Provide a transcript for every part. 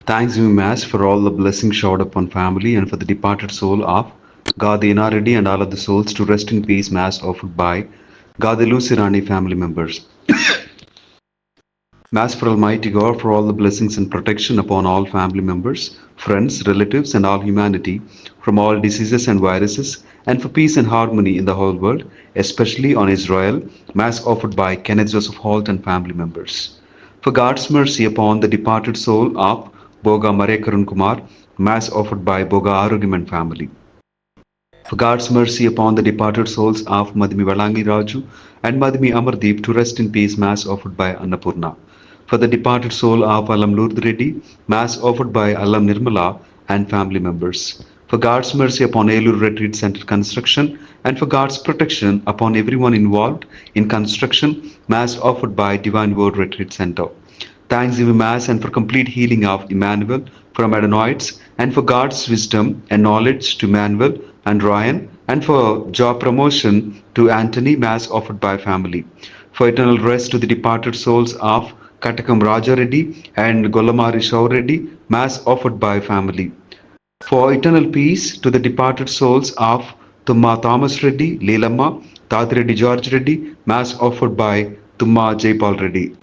Thanksgiving Mass for all the blessings showered upon family and for the departed soul of Gadina Reddy and all of the souls to rest in peace. Mass offered by Gadilu Sirani family members. Mass for Almighty God for all the blessings and protection upon all family members, friends, relatives, and all humanity from all diseases and viruses, and for peace and harmony in the whole world, especially on Israel. Mass offered by Kenneth Joseph Holt and family members. For God's mercy upon the departed soul of Boga Maria Karun Kumar, Mass offered by Boga Arugiman family. For God's mercy upon the departed souls of Madhumi Valangi Raju and Madhumi Amardeep to rest in peace, Mass offered by Annapurna. For the departed soul of Alam Lourdes Reddy, Mass offered by Alam Nirmala and family members. For God's mercy upon Elur Retreat Center construction and for God's protection upon everyone involved in construction, Mass offered by Divine Word Retreat Center. Thanksgiving Mass and for complete healing of Emmanuel from adenoids and for God's wisdom and knowledge to Emmanuel and Ryan and for job promotion to Anthony, Mass offered by family. For eternal rest to the departed souls of Katakam Raja Reddy and Golamari Shaw Reddy, Mass offered by family. For eternal peace to the departed souls of Tumma Thomas Reddy, Leelamma, Tadireddy George Reddy, Mass offered by Tumma Jaipal Reddy.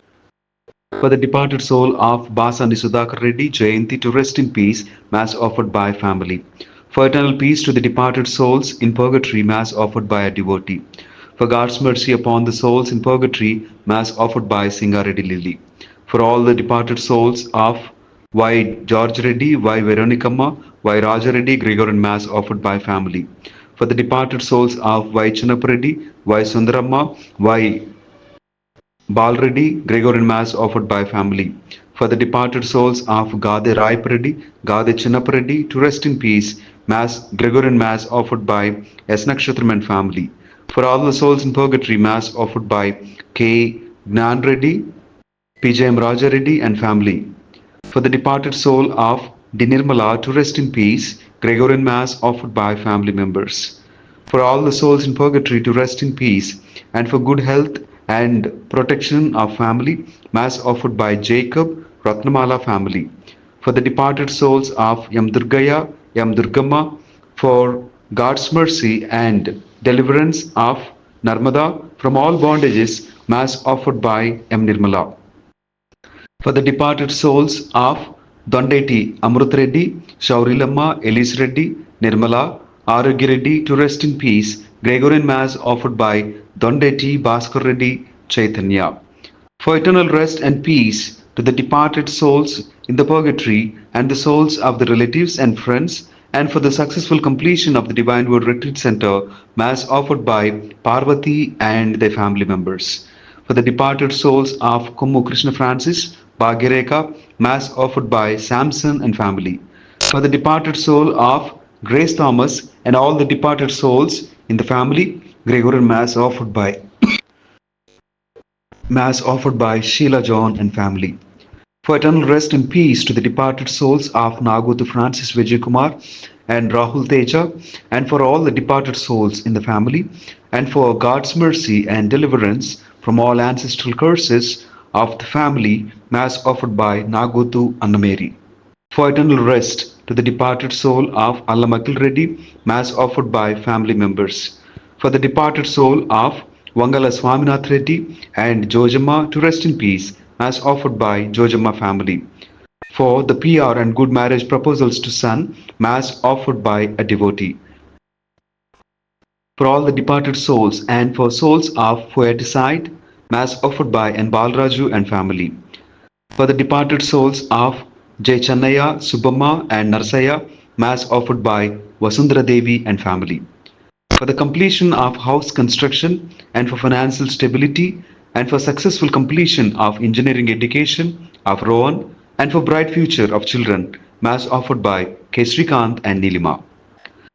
For the departed soul of Basani Sudhakar Reddy Jayanti to rest in peace, Mass offered by family. For eternal peace to the departed souls in purgatory, Mass offered by a devotee. For God's mercy upon the souls in purgatory, Mass offered by Singa Reddy Lily. For all the departed souls of Y. George Reddy, Y. Veronicamma, Y. Raja Reddy, Gregorian Mass offered by family. For the departed souls of Y. Chinnappa Reddy, Y. Sundaramma, Y. Balreddy, Gregorian Mass offered by family. For the departed souls of Gade Raipareddy, Gade Chinnapareddy to rest in peace, Mass Gregorian Mass offered by S. Nakshatraman family. For all the souls in purgatory, Mass offered by K. Gnan Reddy, P.J.M. Raja Reddy and family. For the departed soul of Dinirmala to rest in peace, Gregorian Mass offered by family members. For all the souls in purgatory to rest in peace, and for good health and protection of family, Mass offered by Jacob Ratnamala family. For the departed souls of Yam Durgaya, Yam Durgamma, for God's mercy and deliverance of Narmada from all bondages, Mass offered by M. Nirmala. For the departed souls of Dondeti Amrut Reddy, Shaurilamma, Elis Reddy, Nirmala, Arogya Reddy to rest in peace, Gregorian Mass offered by Dondeti Bhaskar Reddy Chaitanya. For eternal rest and peace to the departed souls in the purgatory and the souls of the relatives and friends, and for the successful completion of the Divine Word Retreat Center, Mass offered by Parvati and their family members. For the departed souls of Kummu Krishna Francis, Bhagireka, Mass offered by Samson and family. For the departed soul of Grace Thomas and all the departed souls in the family, Gregorian Mass offered by Sheila John and family. For eternal rest and peace to the departed souls of Nagutu Francis Vijayakumar and Rahul Teja, and for all the departed souls in the family, and for God's mercy and deliverance from all ancestral curses of the family, Mass offered by Nagutu Annameri. For eternal rest to the departed soul of Allamakil Reddy, Mass offered by family members. For the departed soul of Wangala Swaminath Reddy and Jojamma to rest in peace, Mass offered by Jojamma family. For the PR and good marriage proposals to son, Mass offered by a devotee. For all the departed souls and for souls of Poeticide, Mass offered by N. Balraju and family. For the departed souls of Jay Channaya, Subhamma and Narsaya, Mass offered by Vasundhara Devi and family. For the completion of house construction and for financial stability and for successful completion of engineering education of Rohan and for bright future of children, Mass offered by K. Srikant and Nilima.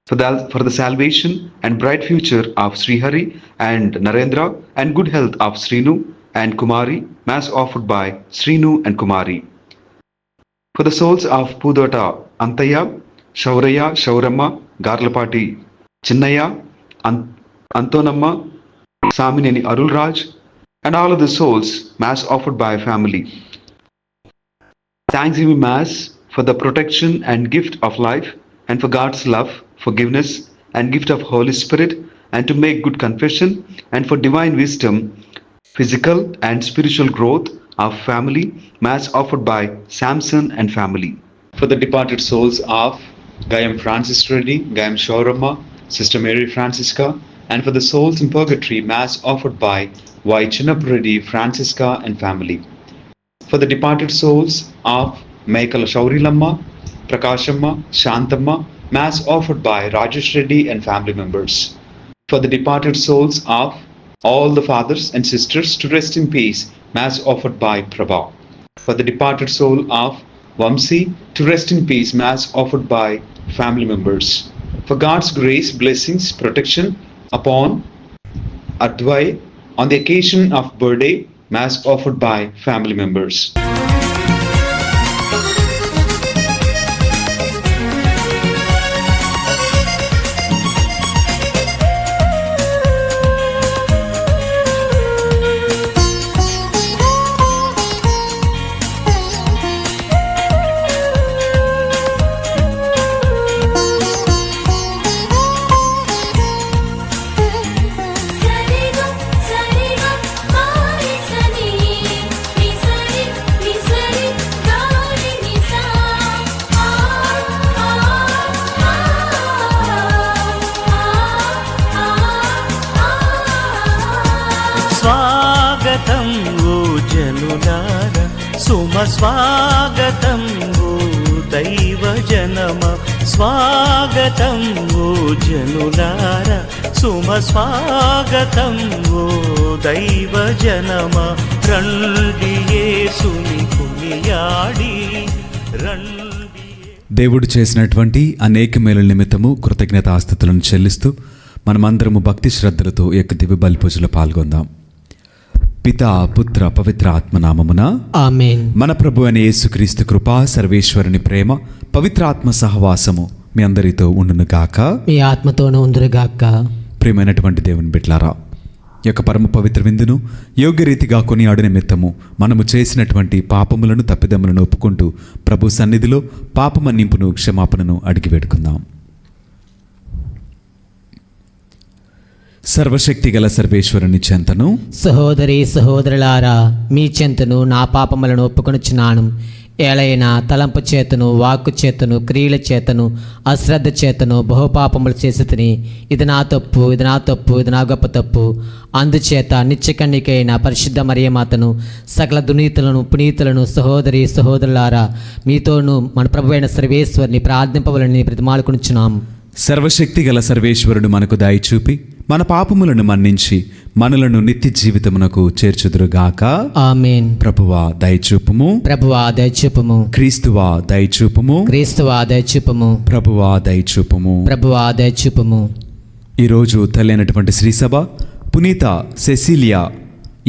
For the salvation and bright future of Srihari and Narendra and good health of Srinu and Kumari, Mass offered by Srinu and Kumari. For the souls of Pudota Antaya, Shauraya, Shauramma, Garlapati, Chinnaya, Antonamma, Samineni Arulraj, and all of the souls, Mass offered by family. Thanksgiving Mass for the protection and gift of life, and for God's love, forgiveness, and gift of Holy Spirit, and to make good confession, and for divine wisdom, physical and spiritual growth of family, Mass offered by Samson and family. For the departed souls of Gayam Francis Reddy, Gayam Shaurama, Sister Mary Francisca, and for the souls in purgatory, Mass offered by Y. Chinnappu Reddy, Francisca and family. For the departed souls of Maikala Shaurilamma, Prakashamma, Shantamma, Mass offered by Rajesh Reddy and family members. For the departed souls of all the fathers and sisters to rest in peace, Mass offered by Prabha. For the departed soul of Vamsi to rest in peace, Mass offered by family members. For God's grace, blessings, protection upon Advai on the occasion of birthday, Mass offered by family members. స్వాగతం ఓ జనులార సుమ స్వాగతం ఓ దైవ జనమ స్వాగతం ఓ జనులార సుమ స్వాగతం ఓ దైవ జనమ రండి యేసుని కొనియాడి రండి. దేవుడు చేసినటువంటి అనేక మేలుల నిమిత్తము కృతజ్ఞతాస్తుతులను చెల్లిస్తూ మనమందరము భక్తి శ్రద్ధలతో ఈ యొక్క దివ్య బలి పూజలో పాల్గొందాం. పితా పుత్ర పవిత్ర ఆత్మనామమున ఆమేన్. మన ప్రభు అయిన యేసుక్రీస్తు కృప, సర్వేశ్వరుని ప్రేమ, పవిత్రాత్మ సహవాసము మీ అందరితో ఉండును గాక, మీ ఆత్మతోనూ ఉందురుగాక. ప్రియమైనటువంటి దేవుని బిడ్డలారా, ఈ యొక్క పరమ పవిత్ర విందును యోగ్యరీతిగా కొనియాడు నిమిత్తము మనము చేసినటువంటి పాపములను తప్పిదములను ఒప్పుకుంటూ ప్రభు సన్నిధిలో పాపమన్నింపును క్షమాపణను అడిగి వేడుకుందాం. సర్వశక్తి గల సర్వేశ్వరుని చెంతను సహోదరి సహోదరులారా, మీ చెంతను నా పాపములను ఒప్పుకొనుచున్నాను. ఏలైనా తలంపు చేతను, వాక్కు చేతను, క్రియల చేతను, అశ్రద్ధ చేతను బహుపాపములు చేసి తిని, ఇది నా తప్పు, ఇది నా తప్పు, ఇది నా గొప్ప తప్పు. అందుచేత నిత్యకన్నికైన పరిశుద్ధ మరియమాతను, సకల దునీతులను పునీతులను, సహోదరి సహోదరులారా, మీతోనూ మన ప్రభువైన సర్వేశ్వరుని ప్రార్థింపవలని బ్రతిమాలుకొనుచున్నాం. సర్వశక్తి గల సర్వేశ్వరుడు మనకు దయ చూపి మన పాపములను మన్నించి మనలను నిత్య జీవితమునకు చేర్చుదురుగాక. ఆమేన్. ప్రభువా దయచూపుము, ప్రభువా దయచూపుము, క్రీస్తువా దయచూపుము, క్రీస్తువా దయచూపుము, ప్రభువా దయచూపుము. ప్రభువా దయచూపుము. ఈరోజు తల్లైనటువంటి శ్రీసభ పునీత సెసిలియా,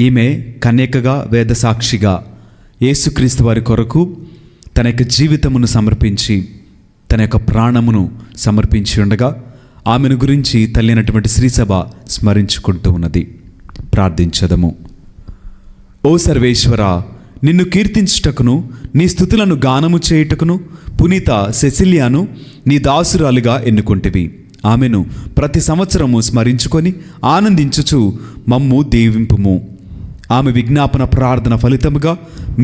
ఈమె కన్యకగా వేద సాక్షిగా యేసుక్రీస్తు వారి కొరకు తన యొక్క జీవితమును సమర్పించి తన యొక్క ప్రాణమును సమర్పించి ఉండగా ఆమెను గురించి తల్లినటువంటి శ్రీసభ స్మరించుకుంటూ ఉన్నది. ప్రార్థించదము. ఓ సర్వేశ్వర, నిన్ను కీర్తించుటకును నీ స్తుతులను గానము చేయుటకును పునీత సెసిలియాను నీ దాసురాలుగా ఎన్నుకొంటివి. ఆమెను ప్రతి సంవత్సరము స్మరించుకొని ఆనందించుచు మమ్ము దీవింపుము. ఆమె విజ్ఞాపన ప్రార్థన ఫలితముగా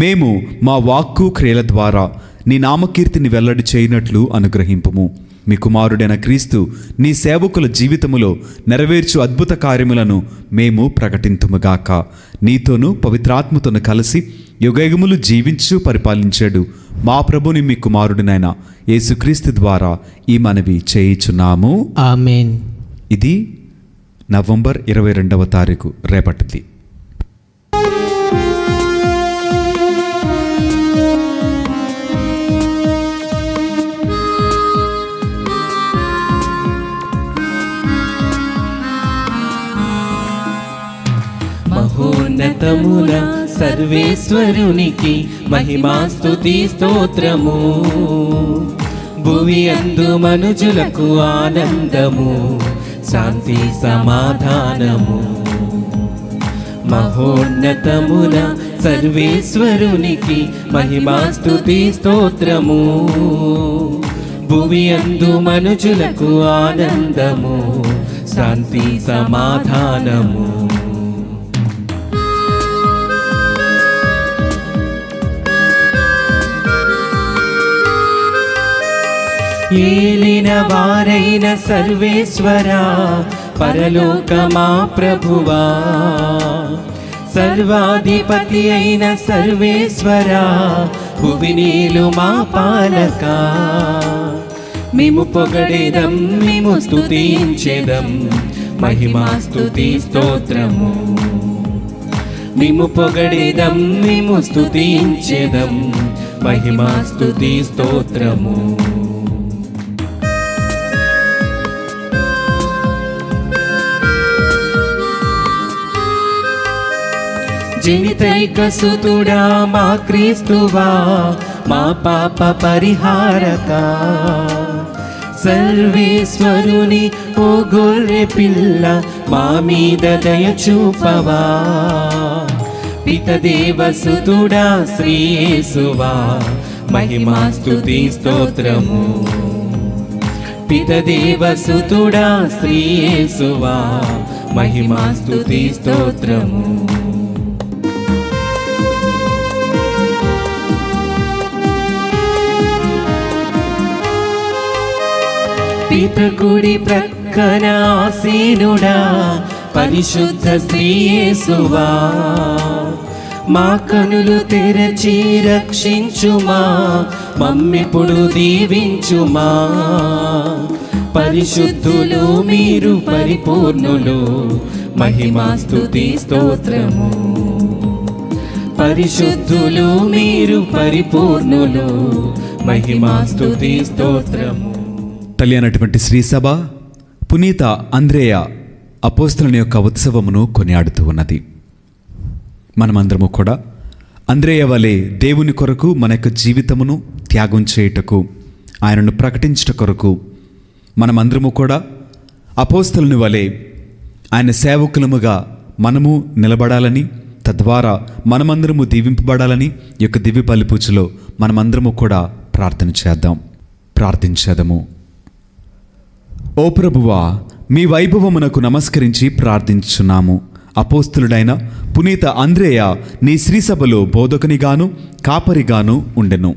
మేము మా వాక్కు క్రియల ద్వారా నీ నామకీర్తిని వెల్లడి చేయనట్లు అనుగ్రహింపుము. మీ కుమారుడైన క్రీస్తు నీ సేవకుల జీవితములో నెరవేర్చు అద్భుత కార్యములను మేము ప్రకటింతుముగాక. నీతోనూ పవిత్రాత్మతోను కలిసి యుగయుగములు జీవించు పరిపాలించాడు మా ప్రభుని మీ కుమారుడినైన యేసుక్రీస్తు ద్వారా ఈ మనవి చేయుచున్నాము. ఆమేన్. ఇది నవంబర్ 22వ తారీఖు, రేపటిది. మహోన్నతమున సర్వేశ్వరునికి మహిమా స్తుతి స్తోత్రము. భువి అందు మనుజులకు ఆనందము, శాంతి సమాధానము. మహోన్నతమున సర్వేశ్వరునికి మహిమాస్తుతి స్తోత్రము. భువి అందు మనుజులకు ఆనందము, శాంతి సమాధానము. ఏలిన వారైన సర్వేశ్వరా, పరలోకమా ప్రభువా, సర్వాధిపతి అయిన సర్వేశ్వరా, భువినీలు మా పాలక. మేము పొగడేదం, మేము స్తుతించేదం, మహిమాస్తుతి స్తోత్రము. మేము పొగడేదం, మేము స్తుతించేదం, మహిమాస్తుతి స్తోత్రము. జనితైక సుతుడా మా క్రీస్తువా, మా పాప పరిహారక. సర్వేశ్వరుని ఓ గొర్రె పిల్ల, మా మీద దయ చూపవా. పితదేవ సుతుడా శ్రీ యేసువా, మహిమాస్తుతి స్తోత్రము. పితదేవ సుతుడా శ్రీ యేసువా, మహిమాస్తుతి స్తోత్రము. పితకుడి ప్రక్కన ఆసీనుడా, పరిశుద్ధ శ్రీ యేసువా, మా కనులు తెరచి రక్షించుమా, మమ్మిప్పుడు దీవించుమా. పరిశుద్ధులు మీరు పరిపూర్ణులు, మహిమాస్తుతి స్తోత్రము. పరిశుద్ధులు మీరు పరిపూర్ణులు, మహిమాస్తుతి స్తోత్రము. తల్లి అయినటువంటి శ్రీసభ పునీత అంద్రేయ అపోస్తలుని యొక్క ఉత్సవమును కొనియాడుతూ ఉన్నది. మనమందరము కూడా అంద్రేయ వలె దేవుని కొరకు మన యొక్క జీవితమును త్యాగం చేయుటకు, ఆయనను ప్రకటించుట కొరకు మనమందరము కూడా అపోస్తలుని వలె ఆయన సేవకులముగా మనము నిలబడాలని, తద్వారా మనమందరము దీవింపబడాలని ఈ యొక్క దివ్య బలి పూజలో మనమందరము కూడా ప్రార్థించేదము. ఓ ప్రభువా, మీ వైభవమునకు నమస్కరించి ప్రార్థించున్నాము. అపోస్తలుడైన పునీత అంద్రేయ నీ శ్రీసభలో బోధకునిగాను కాపరిగాను ఉండెను.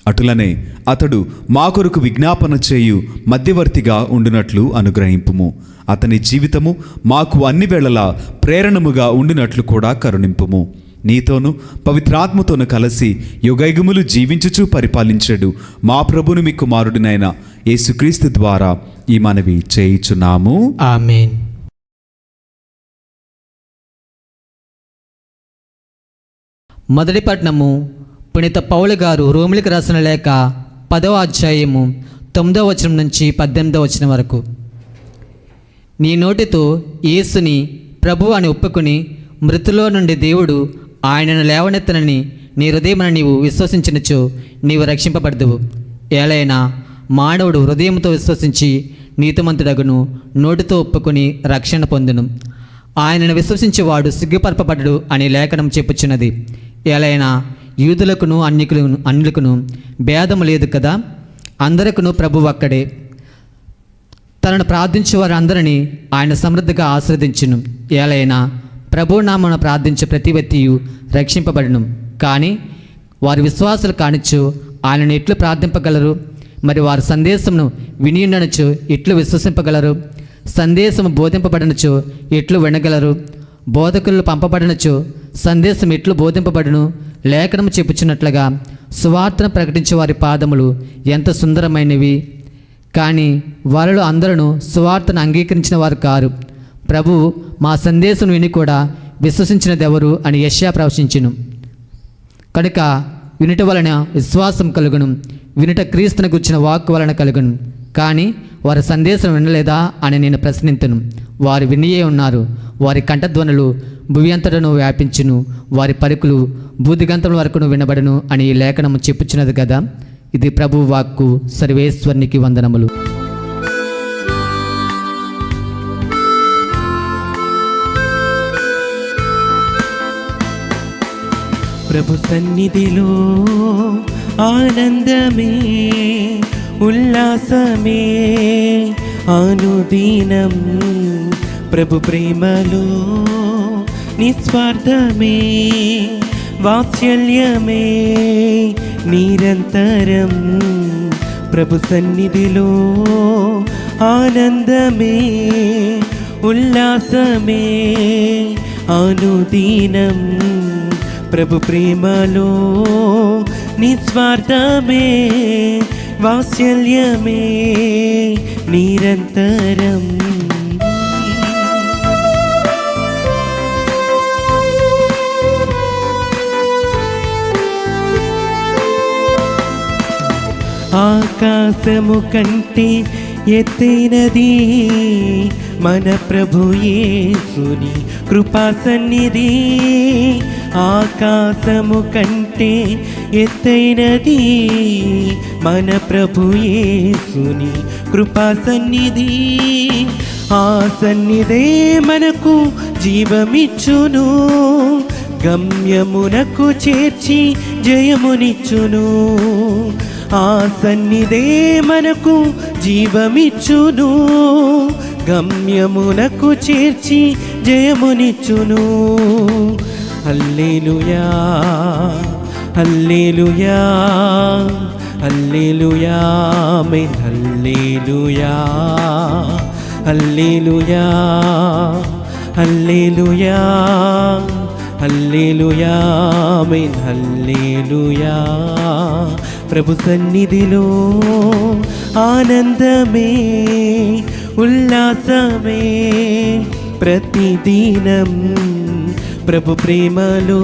అటులనే అతడు మా కొరకు విజ్ఞాపన చేయు మధ్యవర్తిగా ఉండునట్లు అనుగ్రహింపుము. అతని జీవితము మాకు అన్ని వేళలా ప్రేరణముగా ఉండినట్లు కూడా కరుణింపుము. నీతోను పవిత్రాత్మతోను కలిసి యుగయుగములు జీవించుచూ పరిపాలించెడు మా ప్రభుని మీ కుమారుడినైన యేసుక్రీస్తు ద్వారా ఈ మనవి చేయుచున్నాము. ఆమేన్. మొదటి పట్నము పునీత పౌలు గారు రోమిలికి రాసిన లేఖ 10వ అధ్యాయము 9వ వచనం నుంచి 18వ వచనం వరకు. నీ నోటితో యేసుని ప్రభువు అని ఒప్పుకొని మృతులో నుండి దేవుడు ఆయనను లేవనెత్తనని నీ హృదయమున నీవు విశ్వసించినచో నీవు రక్షింపబడదువు. ఏలైనా మానవుడు హృదయంతో విశ్వసించి నీతిమంతుడగును, నోటితో ఒప్పుకొని రక్షణ పొందును. ఆయనను విశ్వసించేవాడు సిగ్గుపరపబడడు అని లేఖనం చెప్పుచున్నది. ఏలైనా యూదులకును అన్యులకును భేదము లేదు కదా, అందరికును ప్రభువు అక్కడే. తనను ప్రార్థించే వారందరినీ ఆయన సమృద్ధిగా ఆశీర్వదించును. ఏలైనా ప్రభునామమున ప్రార్థించే ప్రతి వ్యక్తియు రక్షింపబడును. కానీ వారి విశ్వాసులు కానిచ్చు ఆయనను ఎట్లు ప్రార్థింపగలరు? మరి వారి సందేశమును వినియుండనచో ఎట్లు విశ్వసింపగలరు? సందేశము బోధింపబడనచో ఎట్లు వినగలరు? బోధకులు పంపబడినచో సందేశం ఎట్లు బోధింపబడును? లేఖనము చెప్పుచున్నట్లుగా సువార్తను ప్రకటించే వారి పాదములు ఎంత సుందరమైనవి. కానీ వారిలో అందరూ సువార్తను అంగీకరించిన వారు కారు. ప్రభువు మా సందేశం విని కూడా విశ్వసించినదెవరు అని యెషయా ప్రవచించెను. కనుక వినుట వలన విశ్వాసం కలుగును, వినుట క్రీస్తును గుర్చిన వాక్కు వలన కలుగును. కానీ వారి సందేశం వినలేదా అని నేను ప్రశ్నింతును. వారు వినియే ఉన్నారు. వారి కంఠధ్వనులు భూమి అంతటను వ్యాపించును, వారి పలుకులు బూదిగంతముల వరకును వినబడును అని ఈ లేఖనము చెప్పుచున్నది కదా. ఇది ప్రభువు వాక్కు. సర్వేశ్వరునికి వందనములు. ప్రభు సన్నిధిలో ఆనందమే ఉల్లాసమే అనుదినం ప్రభు ప్రేమలో నిస్వార్థమే వాత్సల్యమే నిరంతరం ప్రభు సన్నిధిలో ఆనందమే ఉల్లాసమే అనుదినం ప్రభు ప్రేమలో నిస్వార్థమే వాత్సల్యమే నిరంతరం. ఆకాశము కంటే ఎత్తైనది మన ప్రభు యేసుని కృపా సన్నిధి. ఆకాశము కంటే ఎత్తైనది మన ప్రభు యేసుని కృపా సన్నిధి. ఆ సన్నిధే మనకు జీవమిచ్చును, గమ్యమునకు చేర్చి జయమునిచ్చును. ఆ సన్నిధే మనకు జీవమిచ్చును, గమ్యమునకు చేర్చి జయమునిచ్చును. హల్లెలూయా హల్లెలూయా హల్లెలూయా ఆమేన్. హల్లెలూయా హల్లెలూయా హల్లెలూయా హల్లెలూయా ఆమేన్. హల్లెలూయా. ప్రభు సన్నిధిలో ఆనందమే ఉల్లాసమే ప్రతిదినం ప్రభు ప్రేమలో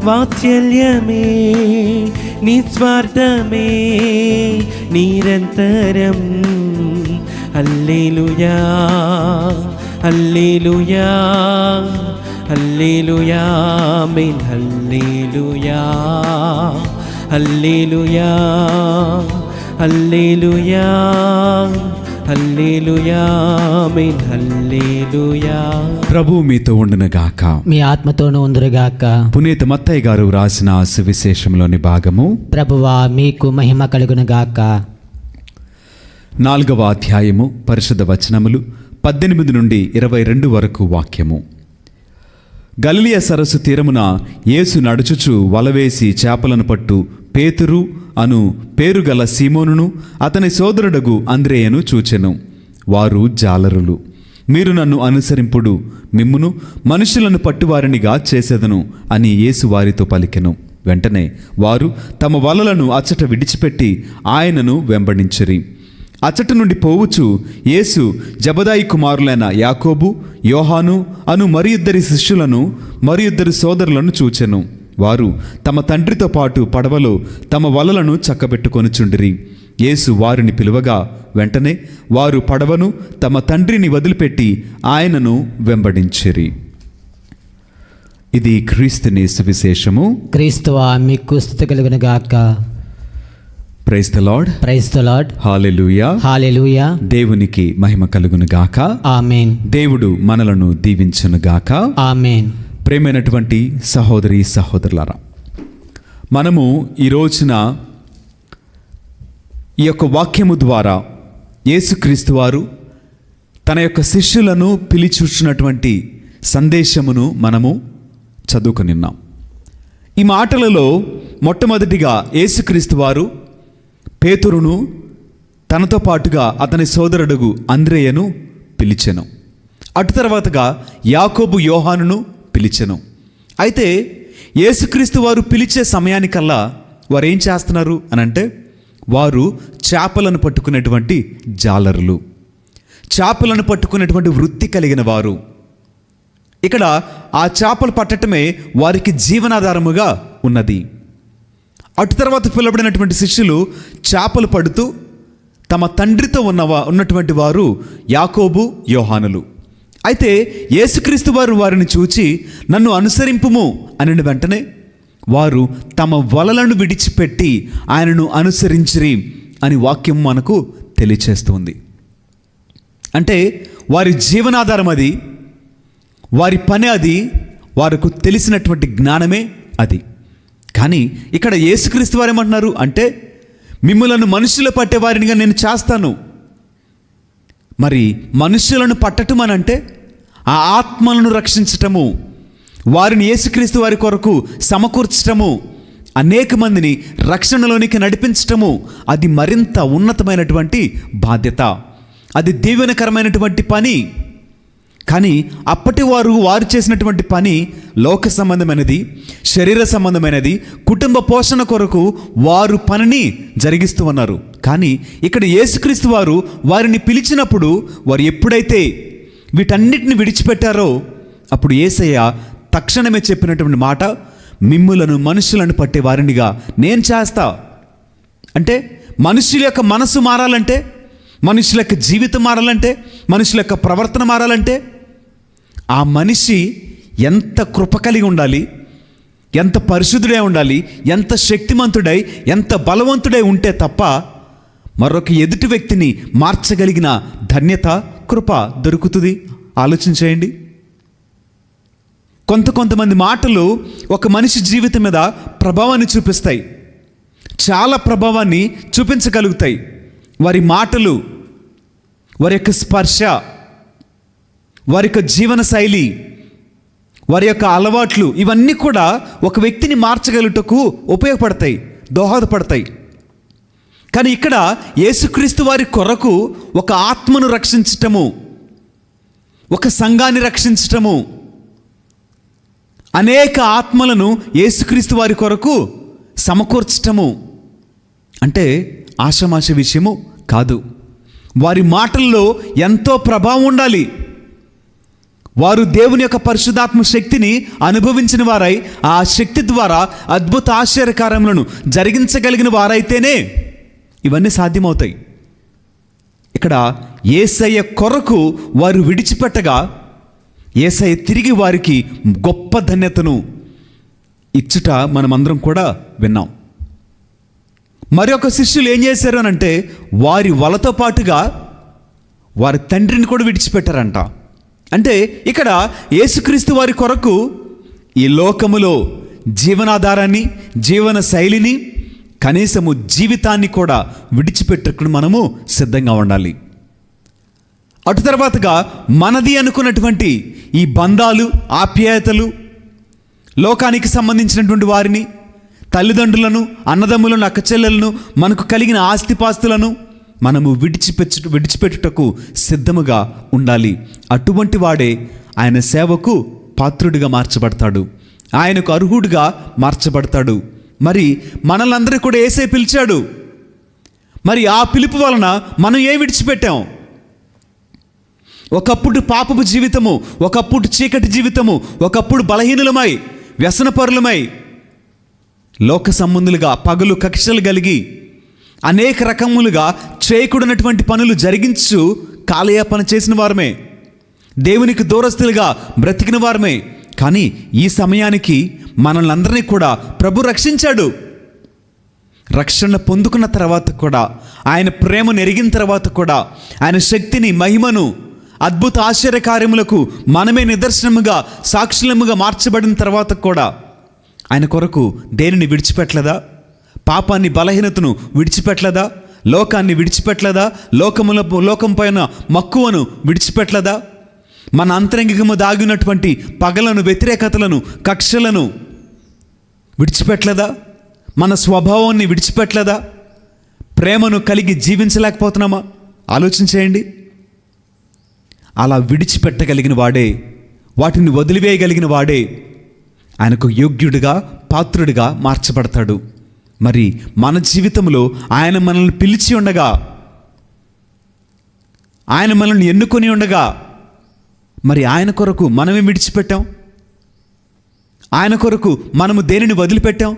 వాత్సల్యమే నిస్వార్థమే నిరంతరం. హల్లెలూయా హల్లెలూయా హల్లెలూయా ఆమేన్. హల్లెలూయా హల్లెలూయా హల్లెలూయా హల్లెలూయా ఆమేన్. హల్లెలూయా. ప్రభు మీతో ఉండునుగాక, మీ ఆత్మతోనూ ఉందురుగాక. పునీత మత్తయి గారు రాసిన సువిశేషంలోని భాగము. ప్రభువా మీకు మహిమ కలుగునుగాక. 4వ అధ్యాయము పరిశుద్ధ వచనములు 18 నుండి 22 వరకు వాక్యము. గలిలయ సరస్సు తీరమున యేసు నడుచుచు వలవేసి చేపలను పట్టు పేతురు అను పేరుగల సీమోనును అతని సోదరుడగు అంద్రేయను చూచెను. వారు జాలరులు. మీరు నన్ను అనుసరింపుడు, మిమ్మును మనుషులను పట్టువారినిగా చేసేదను అని యేసు వారితో పలికెను. వెంటనే వారు తమ వలలను అచ్చట విడిచిపెట్టి ఆయనను వెంబడించిరి. అచ్చట నుండి పోవుచు యేసు జబదాయి కుమారులైన యాకోబు, యోహాను అను మరిద్దరి శిష్యులను మరిద్దరు సోదరులను చూచెను. వారు తమ తండ్రితో పాటు పడవలో తమ వలలను చక్కబెట్టుకొనుచుండిరి. యేసు వారిని పిలువగా వెంటనే వారు పడవను తమ తండ్రిని వదిలిపెట్టి ఆయనను వెంబడించిరి. ఇది క్రీస్తుని సువిశేషము. క్రీస్తువా మీకు స్తుతి కలుగునుగాక. Praise the Lord. Praise the Lord. Hallelujah. Hallelujah. దేవునికి మహిమ కలుగునుగాక. ఆమేన్. దేవుడు మనలను దీవించునుగాక. ఆమేన్. ప్రేమైనటువంటి సహోదరి సహోదరులారా, మనము ఈ రోజున ఈ యొక్క వాక్యము ద్వారా యేసుక్రీస్తు వారు తన యొక్క శిష్యులను పిలిచూచున్నటువంటి సందేశమును మనము చదువుకునిన్నాం. ఈ మాటలలో మొట్టమొదటిగా యేసుక్రీస్తు వారు పేతురును తనతో పాటుగా అతని సోదరుడుగు అంద్రేయను పిలిచెను. అటు తర్వాతగా యాకోబు, యోహానును పిలిచెను. అయితే యేసుక్రీస్తు వారు పిలిచే సమయానికల్లా వారు ఏం చేస్తున్నారు అనంటే, వారు చేపలను పట్టుకునేటువంటి జాలరులు, చేపలను పట్టుకునేటువంటి వృత్తి కలిగిన వారు. ఇక్కడ ఆ చేపలు పట్టటమే వారికి జీవనాధారముగా ఉన్నది. అటు తర్వాత పిలువబడినటువంటి శిష్యులు చేపలు పడుతూ తమ తండ్రితో ఉన్నటువంటి వారు యాకోబు, యోహానులు. అయితే యేసుక్రీస్తు వారు వారిని చూచి నన్ను అనుసరింపుము అని వెంటనే వారు తమ వలలను విడిచిపెట్టి ఆయనను అనుసరించిరి అని వాక్యం మనకు తెలియచేస్తుంది. అంటే వారి జీవనాధారం అది, వారి పని అది, వారికి తెలిసినటువంటి జ్ఞానమే అది. కానీ ఇక్కడ యేసుక్రీస్తు వారు ఏమంటున్నారు అంటే, మిమ్ములను మనుషులు పట్టేవారినిగా నేను చేస్తాను. మరి మనుషులను పట్టటం అని అంటే ఆ ఆత్మలను రక్షించటము, వారిని యేసుక్రీస్తు వారి కొరకు సమకూర్చటము, అనేక మందిని రక్షణలోనికి నడిపించటము, అది మరింత ఉన్నతమైనటువంటి బాధ్యత, అది దీవెనకరమైనటువంటి పని. కానీ అప్పటి వారు చేసినటువంటి పని లోక సంబంధమైనది, శరీర సంబంధమైనది, కుటుంబ పోషణ కొరకు వారు పనిని జరిగిస్తూ ఉన్నారు. కానీ ఇక్కడ యేసుక్రీస్తు వారు వారిని పిలిచినప్పుడు వారు ఎప్పుడైతే వీటన్నిటిని విడిచిపెట్టారో అప్పుడు యేసయ్య తక్షణమే చెప్పినటువంటి మాట, మిమ్ములను మనుషులను పట్టే వారినిగా నేను చేస్తా. అంటే మనుషుల యొక్క మనసు మారాలంటే, మనుషుల యొక్క జీవితం మారాలంటే, మనుషుల యొక్క ప్రవర్తన మారాలంటే ఆ మనిషి ఎంత కృప కలిగి ఉండాలి, ఎంత పరిశుద్ధుడై ఉండాలి, ఎంత శక్తిమంతుడై, ఎంత బలవంతుడై ఉంటే తప్ప మరొక ఎదుటి వ్యక్తిని మార్చగలిగిన ధన్యత, కృప దొరుకుతుంది. ఆలోచించేయండి. కొంతమంది మాటలు ఒక మనిషి జీవితం మీద ప్రభావాన్ని చూపిస్తాయి, చాలా ప్రభావాన్ని చూపించగలుగుతాయి. వారి మాటలు, వారి యొక్క స్పర్శ, వారి యొక్క జీవన శైలి, వారి యొక్క అలవాట్లు, ఇవన్నీ కూడా ఒక వ్యక్తిని మార్చగలుగుటకు ఉపయోగపడతాయి, దోహదపడతాయి. కానీ ఇక్కడ యేసుక్రీస్తు వారి కొరకు ఒక ఆత్మను రక్షించటము, ఒక సంఘాన్ని రక్షించటము, అనేక ఆత్మలను యేసుక్రీస్తు వారి కొరకు సమకూర్చటము అంటే ఆషామాష విషయము కాదు. వారి మాటల్లో ఎంతో ప్రభావం ఉండాలి. వారు దేవుని యొక్క పరిశుద్ధాత్మ శక్తిని అనుభవించిన వారై ఆ శక్తి ద్వారా అద్భుత ఆశ్చర్యకార్యములను జరిగించగలిగిన వారైతేనే ఇవన్నీ సాధ్యమవుతాయి. ఇక్కడ యేసయ్య కొరకు వారు విడిచిపెట్టగా యేసయ్య తిరిగి వారికి గొప్ప ధన్యతను ఇచ్చుట మనమందరం కూడా విన్నాం. మరి ఒక శిష్యులు ఏం చేశారు అని అంటే, వారి వలతో పాటుగా వారి తండ్రిని కూడా విడిచిపెట్టారంట. అంటే ఇక్కడ యేసుక్రీస్తు వారి కొరకు ఈ లోకములో జీవనాధారాన్ని, జీవన శైలిని, కనీసము జీవితాన్ని కూడా విడిచిపెట్టకుండా మనము సిద్ధంగా ఉండాలి. అటు తర్వాతగా మనది అనుకున్నటువంటి ఈ బంధాలు, ఆప్యాయతలు, లోకానికి సంబంధించినటువంటి వారిని, తల్లిదండ్రులను, అన్నదమ్ములను, అక్కచెల్లెలను, మనకు కలిగిన ఆస్తిపాస్తులను మనము విడిచిపెట్టుటకు సిద్ధముగా ఉండాలి. అటువంటి వాడే ఆయన సేవకు పాత్రుడిగా మార్చబడతాడు, ఆయనకు అర్హుడిగా మార్చబడతాడు. మరి మనల్ని కూడా యేసే పిలిచాడు. మరి ఆ పిలుపు వలన మనం ఏం విడిచిపెట్టాం? ఒకప్పుడు పాపపు జీవితము, ఒకప్పుడు చీకటి జీవితము, ఒకప్పుడు బలహీనులమై, వ్యసనపరులమై, లోక సంబంధులుగా పగలు కక్షలు కలిగి అనేక రకములుగా చేయకూడనటువంటి పనులు జరిగించు కాలయాపన చేసిన వారమే, దేవునికి దూరస్తులుగా బ్రతికిన వారమే. కానీ ఈ సమయానికి మనల్ని అందరినీ కూడా ప్రభు రక్షించాడు. రక్షణ పొందుకున్న తర్వాత కూడా, ఆయన ప్రేమను ఎరిగిన తర్వాత కూడా, ఆయన శక్తిని, మహిమను, అద్భుత ఆశ్చర్యకార్యములకు మనమే నిదర్శనముగా, సాక్షులముగా మార్చబడిన తర్వాత కూడా ఆయన కొరకు దేనిని విడిచిపెట్టలేదా? పాపాన్ని, బలహీనతను విడిచిపెట్టలేదా? లోకాన్ని విడిచిపెట్టలేదా? లోకం పైన మక్కువను విడిచిపెట్టలేదా? మన అంతరంగికము దాగినటువంటి పగలను, వ్యతిరేకతలను, కక్షలను విడిచిపెట్టలేదా? మన స్వభావాన్ని విడిచిపెట్టలేదా? ప్రేమను కలిగి జీవించలేకపోతున్నామా? ఆలోచించేయండి. అలా విడిచిపెట్టగలిగిన వాడే, వాటిని వదిలివేయగలిగిన వాడే ఆయనకు యోగ్యుడిగా, పాత్రుడిగా మార్చబడతాడు. మరి మన జీవితంలో ఆయన మనల్ని పిలిచి ఉండగా, ఆయన మనల్ని ఎన్నుకొని ఉండగా, మరి ఆయన కొరకు మనమే విడిచిపెట్టాం? ఆయన కొరకు మనము దేనిని వదిలిపెట్టాం?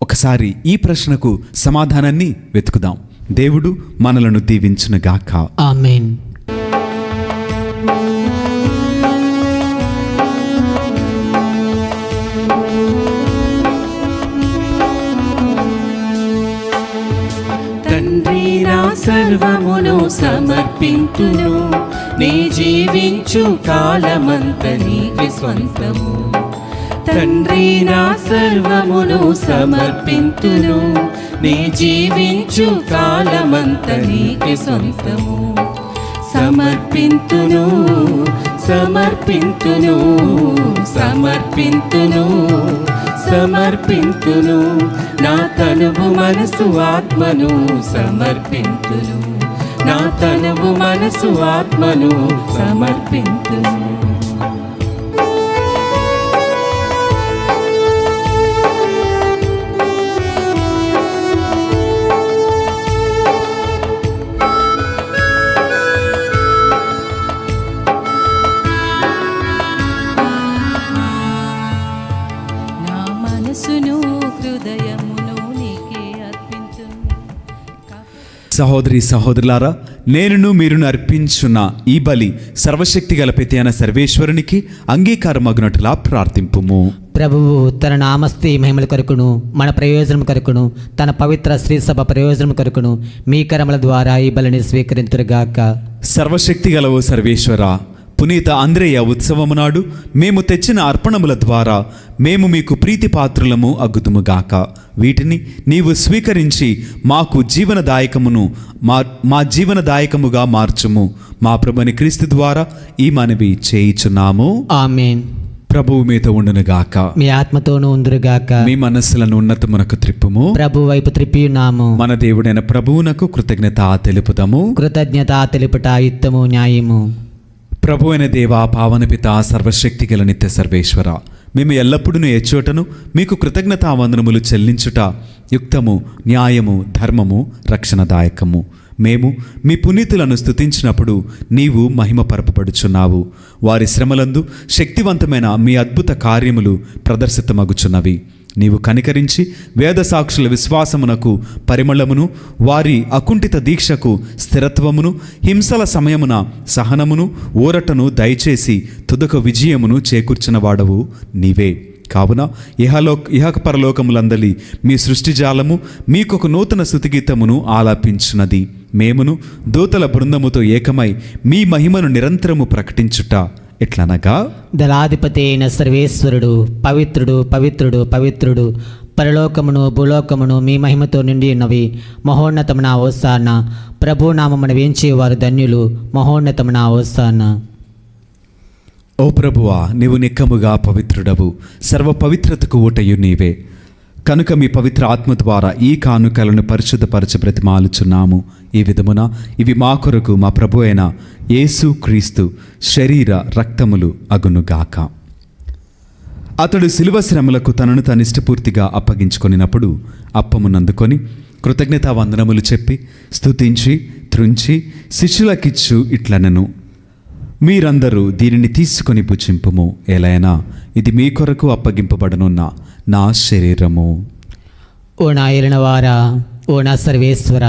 ఒకసారి ఈ ప్రశ్నకు సమాధానాన్ని వెతుకుదాం. దేవుడు మనలను దీవించునుగాక. ఆమేన్. తండ్రి నా సర్వమును సమర్పింతును, నీ జీవించు కాలమంత నీకు స్వంతము. తండ్రి నా సర్వమును సమర్పింతును, నీ జీవించు కాలమంత నీకే సొంతము. సమర్పింతును సమర్పింతును సమర్పింతును సమర్పింతును, నా తనువు మనసు ఆత్మను సమర్పింతును, నా తనువు మనసు ఆత్మను సమర్పింతును. నా మనసును హృదయమును నీకే అర్పింతును. సహోదరి సహోదరులారా, నేనును మీరును అర్పించున్న ఈ బలి సర్వశక్తి గల పిత అయిన సర్వేశ్వరునికి అంగీకారమగునట్లా ప్రార్థింపుము. ప్రభువు తన నామస్తే మహిమల కొరకును మన ప్రయోజనం కొరకును తన పవిత్ర శ్రీసభ ప్రయోజనం కొరకును మీ కరముల ద్వారా ఈ బలిని స్వీకరింతురుగాక. సర్వశక్తి గలవు సర్వేశ్వర, పునీత అంద్రేయ ఉత్సవము నాడు మేము తెచ్చిన అర్పణముల ద్వారా మేము మీకు ప్రీతిపాత్రులము అగ్గుతుముగాక. వీటిని నీవు స్వీకరించి మాకు జీవనదాయకమును మా జీవనదాయకముగా మార్చుము. మా ప్రభుని క్రీస్తు ద్వారా ఈ మనవి చేయుచున్నాము. ఆమేన్. ప్రభువు మీతో ఉండునుగాక. మీ ఆత్మతోనూ ఉందురుగాక. మీ మనస్సులను ఉన్నతమునకు త్రిప్పుము. ప్రభు వైపు త్రిప్పియున్నాము. మన దేవుడైన ప్రభువునకు కృతజ్ఞత తెలుపుదము. కృతజ్ఞత తెలుపుట యుక్తము న్యాయము. ప్రభు అయిన దేవా, పావన పిత, సర్వశక్తి గల నిత్య సర్వేశ్వర, మేము ఎల్లప్పుడూ ఎచ్చోటను మీకు కృతజ్ఞతావందనములు చెల్లించుట యుక్తము, న్యాయము, ధర్మము, రక్షణదాయకము. మేము మీ పునీతులను స్తుతించినప్పుడు నీవు మహిమపరపబడుచున్నావు. వారి శ్రమలందు శక్తివంతమైన మీ అద్భుత కార్యములు ప్రదర్శితమగుచున్నవి. నీవు కనికరించి వేద సాక్షుల విశ్వాసమునకు పరిమళమును, వారి అకుంఠిత దీక్షకు స్థిరత్వమును, హింసల సమయమున సహనమును, ఊరటను దయచేసి తుదకు విజయమును చేకూర్చిన వాడవు నీవే. కావున ఇహక పరలోకములందలి మీ సృష్టిజాలము మీకొక నూతన స్తుతిగీతమును ఆలాపించున్నది. మేమును దూతల బృందముతో ఏకమై మీ మహిమను నిరంతరము ప్రకటించుట ఎట్లనగా, దళాధిపతి అయిన సర్వేశ్వరుడు పవిత్రుడు పవిత్రుడు పవిత్రుడు, పరలోకమును భూలోకమును మీ మహిమతో నిండి ఉన్నవి. మహోన్నతమున హోసానా. ప్రభు నామమున వేంచేవారు ధన్యులు. మహోన్నతమున హోసానా. ఓ ప్రభువా, నీవు నిక్కముగా పవిత్రుడవు, సర్వ పవిత్రతకు ఊటయు నీవే. కనుక మీ పవిత్ర ఆత్మ ద్వారా ఈ కానుకలను పరిశుద్ధపరచ బ్రతిమాలుచున్నాము. ఈ విధమున ఇవి మా కొరకు మా ప్రభు అయిన యేసు క్రీస్తు శరీర రక్తములు అగునుగాక. అతడు శిలువ శ్రమలకు తనను తనిష్టపూర్తిగా అప్పగించుకొనినప్పుడు అప్పమునందుకొని కృతజ్ఞతావందనములు చెప్పి స్తుతించి త్రుంచి శిష్యులకిచ్చు ఇట్లనెను, మీరందరూ దీనిని తీసుకొని భుజింపుము. ఎలైనా ఇది మీ కొరకు అప్పగింపబడనున్న నా శరీరము. ఓ నా ఏలినవారా, ఓ నా సర్వేశ్వర,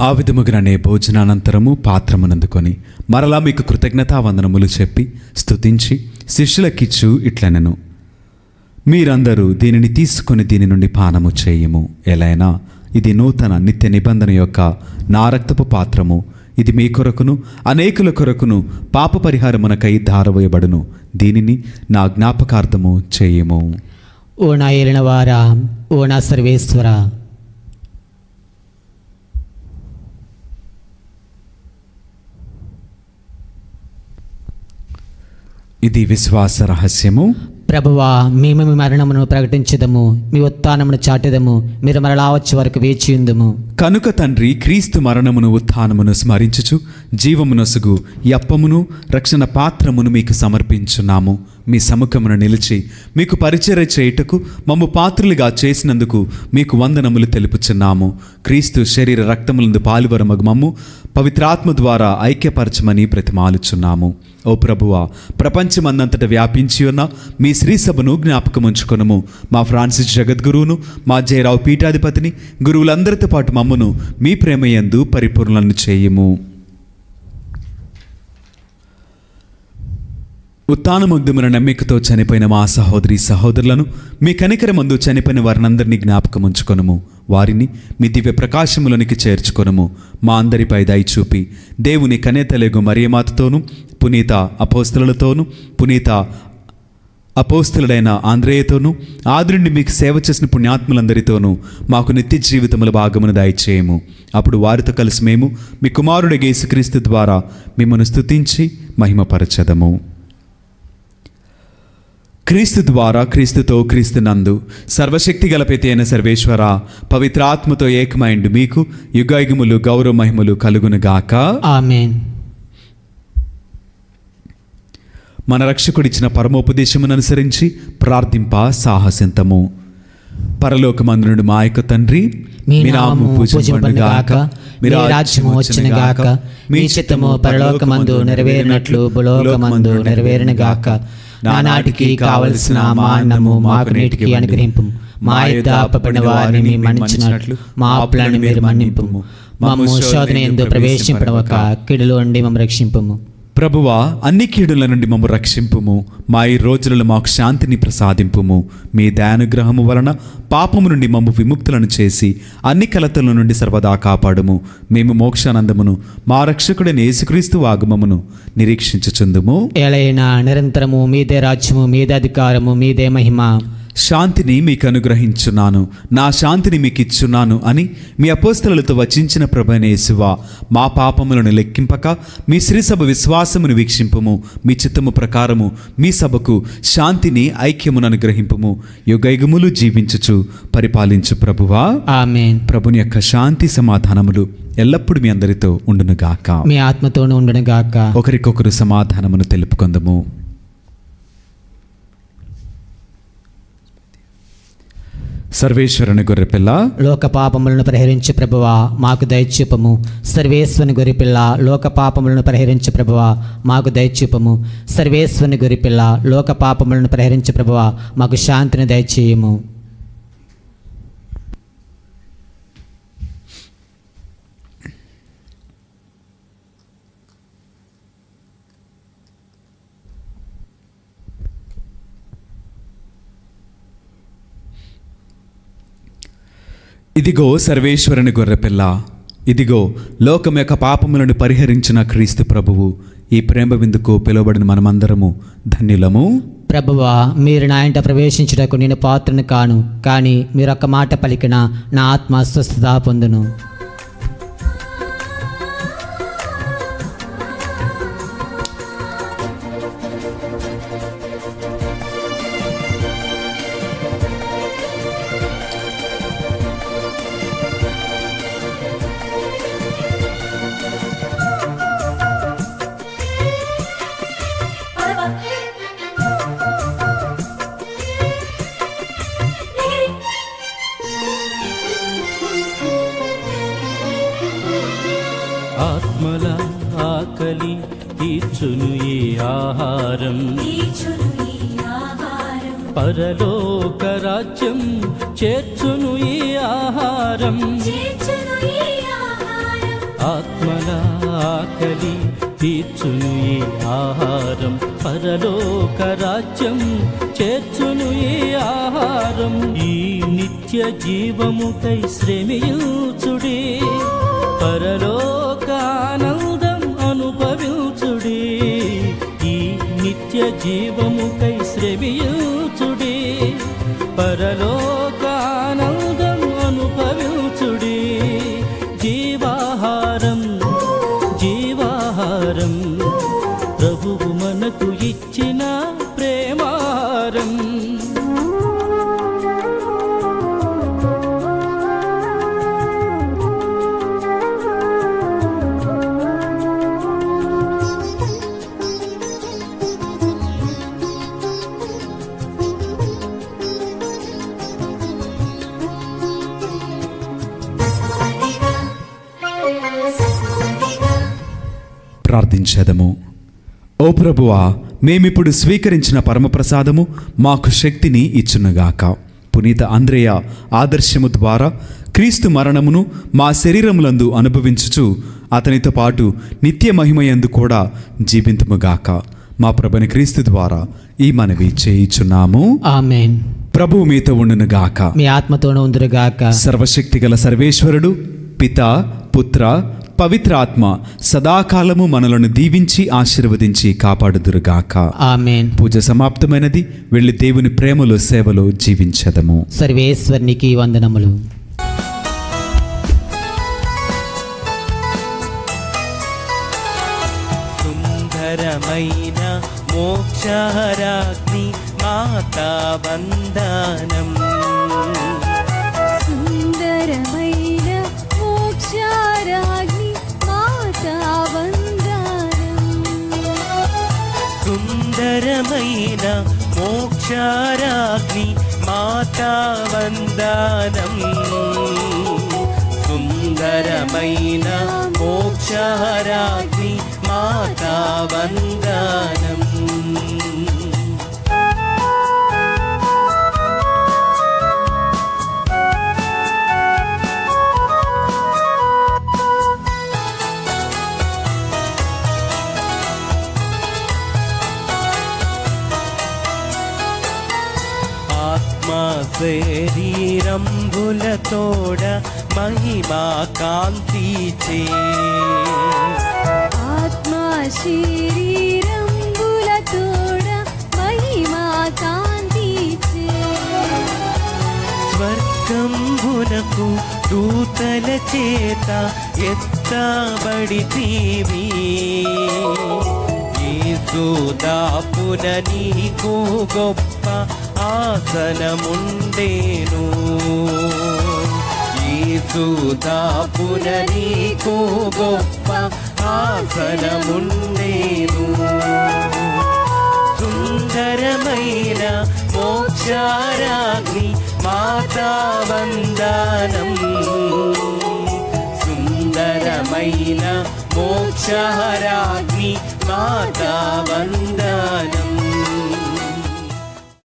ఆ విధముగానే భోజనానంతరము పాత్రమునందుకొని మరలా మీకు కృతజ్ఞతావందనములు చెప్పి స్తుతించి శిష్యులకిచ్చు ఇట్లనెను, మీరందరూ దీనిని తీసుకొని దీని నుండి పానము చేయము. ఎలైనా ఇది నూతన నిత్య నిబంధన యొక్క నా రక్తపు పాత్రము. ఇది మీ కొరకును అనేకుల కొరకును పాప పరిహారమునకై ధారవేయబడును. దీనిని నా జ్ఞాపకార్థము చేయము. ఓ నా ఏలినవారా, ఓ నా సర్వేశ్వర, ఇది విశ్వాస రహస్యము. ప్రభువా, మేము మీ మరణమును ప్రకటించదము, మీ ఉత్థానమును చాటెదము, మీరు మరలా వచ్చే వరకు వేచియుందుము. కనుక తండ్రి, క్రీస్తు మరణమును ఉత్థానమును స్మరించుచు జీవమునొసుగు ఈ అప్పమును రక్షణ పాత్రమును మీకు సమర్పించున్నాము. మీ సముఖమును నిలిచి మీకు పరిచర్య చేయుటకు మమ్ము పాత్రులుగా చేసినందుకు మీకు వందనములు తెలుపుచున్నాము. క్రీస్తు శరీర రక్తములందు పాలువరమగు మమ్ము పవిత్రాత్మ ద్వారా ఐక్యపరచమని బ్రతిమాలుచున్నాము. ఓ ప్రభువా, ప్రపంచమందంతట వ్యాపించి ఉన్న మీ శ్రీసభను జ్ఞాపకముంచుకొనుము. మా ఫ్రాన్సిస్ జగద్గురువును, మా జయరావు పీఠాధిపతిని, గురువులందరితో పాటు మమ్మను మీ ప్రేమయందు పరిపూర్ణలను చేయుము. ఉత్థానముగ్ధమున నమ్మికతో చనిపోయిన మా సహోదరి సహోదరులను, మీ కనికరమందు చనిపోయిన వారినందరినీ జ్ఞాపకముంచుకొనుము. వారిని మీ దివ్య ప్రకాశములోనికి చేర్చుకొనుము. మా అందరిపై దయ చూపి దేవుని కనేతలెగు మరియమాతతోనూ పునీత అపోస్తలులతోనూ పునీత అపోస్తలుడైన ఆంద్రేయతోనూ ఆదురుండి మీకు సేవ చేసిన పుణ్యాత్ములందరితోనూ మాకు నిత్య జీవితముల భాగమును దయచేయము. అప్పుడు వారితో కలిసి మేము మీ కుమారుడు యేసుక్రీస్తు ద్వారా మిమ్మల్ని స్తుతించి మహిమపరచదము. క్రీస్తు ద్వారా, క్రీస్తుతో, క్రీస్తునందు సర్వశక్తి గల పిత అయిన సర్వేశ్వర, పవిత్రాత్మతో ఏకమైండు మీకు యుగాయుగములు గౌరవ మహిమలు కలుగునుగాక. ఆమేన్. మన రక్షకుడిచ్చిన పరమోపదేశమును అనుసరించి ప్రార్థింప సాహసింతము. పరలోకమందునుడు మా యొక్క తండ్రి, మీ నామము పూజింపబడుగాక, మీ రాజ్యము వచ్చునుగాక, మీ చిత్తము పరలోకమందు నెరవేరినట్లు భూలోకమందు నెరవేరునుగాక. నానాటికి కావలసిన మా అన్నము మాకు నేటికి అనుగ్రహింపు. మా యొద్ద అప్పబడిన వారిని మేము మన్నించినట్లు మా అప్పులను మీరు మన్నింపుము. మమ్ము శోధన యందు ప్రవేశింపడవక కీడులో నుండి మమ్ము రక్షింపుము. ప్రభువా, అన్ని కీడుల నుండి మమ్ము రక్షింపుము. మా ఈ రోజులలో మాకు శాంతిని ప్రసాదింపుము. మీ దయానుగ్రహము వలన పాపము నుండి మమ్ము విముక్తులను చేసి అన్ని కలతల నుండి సర్వదా కాపాడుము. మేము మోక్షానందమును మా రక్షకుడైన యేసుక్రీస్తు ఆగమమును నిరీక్షించుచుందుము. ఏలైనా నిరంతరము మీదే రాజ్యము, మీదే అధికారము, మీదే మహిమ. శాంతిని మీకు అనుగ్రహించున్నాను, నా శాంతిని మీకు ఇచ్చున్నాను అని మీ అపోస్తలులతో వచించిన ప్రభువైన యేసువా, మా పాపములను లెక్కింపక మీ శ్రీసభ విశ్వాసమును వీక్షింపుము. మీ చిత్తము ప్రకారము మీ సభకు శాంతిని, ఐక్యమును అనుగ్రహింపుము. యుగయుగములు జీవించుచు పరిపాలించు ప్రభువా. ఆమేన్. ప్రభుని యొక్క శాంతి సమాధానములు ఎల్లప్పుడూ మీ అందరితో ఉండునుగాక. మీ ఆత్మతోనూ ఉండునుగాక. ఒకరికొకరు సమాధానమును తెలుపుకొందుము. సర్వేశ్వరుని గొర్రెపిల్ల, లోక పాపములను పరిహరించు ప్రభువా మాకు దయచూపము. సర్వేశ్వరుని గొర్రెపిల్ల, లోక పాపములను పరిహరించు ప్రభువా మాకు దయచూపము. సర్వేశ్వరుని గొర్రెపిల్ల, లోక పాపములను పరిహరించు ప్రభువా మాకు శాంతిని దయచేయము. ఇదిగో సర్వేశ్వరుని గొర్రెపిల్ల, ఇదిగో లోకం యొక్క పాపములను పరిహరించిన క్రీస్తు ప్రభువు. ఈ ప్రేమ విందుకు పిలువబడిన మనమందరము ధన్యులము. ప్రభువా, మీరు నా ఇంట ప్రవేశించుటకు నేను పాత్రను కాను, కానీ మీరు ఒక్క మాట పలికిన నా ఆత్మ స్వస్థత పొందును. ఆత్మల ఆకలి తీర్చును ఈ ఆహారం, పరలోక రాజ్యం చేర్చును ఈ ఆహారం. ఆత్మల ఆకలి తీర్చును ఈ ఆహారం, పరలోక రాజ్యం చేర్చును ఈ ఆహారం. ఈ నిత్య జీవముకై శ్రమించుడి, పరలోక ఆనందం అనుభవించుడి. ఈ నిత్య జీవముకై శ్రమించుడి, పరలోక ఆనందం అనుభవించుడి. జీవాహారం, జీవాహారం, ప్రభువు మనకు ఇచ్చిన ప్రేమాహారం. ప్రార్థించేదము. ఓ ప్రభువా, మేమిప్పుడు స్వీకరించిన పరమప్రసాదము మాకు శక్తిని ఇచ్చునుగాక. పునీత ఆంద్రేయ ఆదర్శము ద్వారా క్రీస్తు మరణమును మా శరీరములందు అనుభవించుచు అతనితో పాటు నిత్య మహిమయందు కూడా జీవింతుముగాక. మా ప్రభుని క్రీస్తు ద్వారా ఈ మనవి చేయుచున్నాము. ఆమేన్. ప్రభువు మీతో ఉండునుగాక. మీ ఆత్మతోనూ ఉందురుగాక. సర్వశక్తిగల సర్వేశ్వరుడు పిత పుత్ర పవిత్ర ఆత్మ సదాకాలము మనలను దీవించి ఆశీర్వదించి కాపాడుదురుగాక. ఆమేన్. పూజ సమాప్తమైనది. వెళ్ళి దేవుని ప్రేమలో సేవలో జీవించదము. సర్వేశ్వరునికి వందనములు. సుందరమైన మోక్షరాగ్ని మాతా వందనం. సుందరమైన మోక్షరాగ్ని మాతా వందనం. సుందరమైన మోక్షరాగ్ని మాతా వందనం. సుందరమైన మోక్షరాగ్ని మాతా వందనం. శరీరంబులతోడ మహిమా కాంతిచే. ఆత్మా శరీరంబులతోడ మహిమా కాంతిచే. స్వర్గంబునకు దూతల చేత ఎత్తబడితివి. యేసుదాపున నీకు గొప్ప ఆసనముండేను. యేసుదాపున నీకు గొప్ప ఆసనముండేను. సుందరమైన మోక్షరాగ్ని మాతా వందనం. సుందరమైన మోక్షరాగ్ని మాతా వందనం.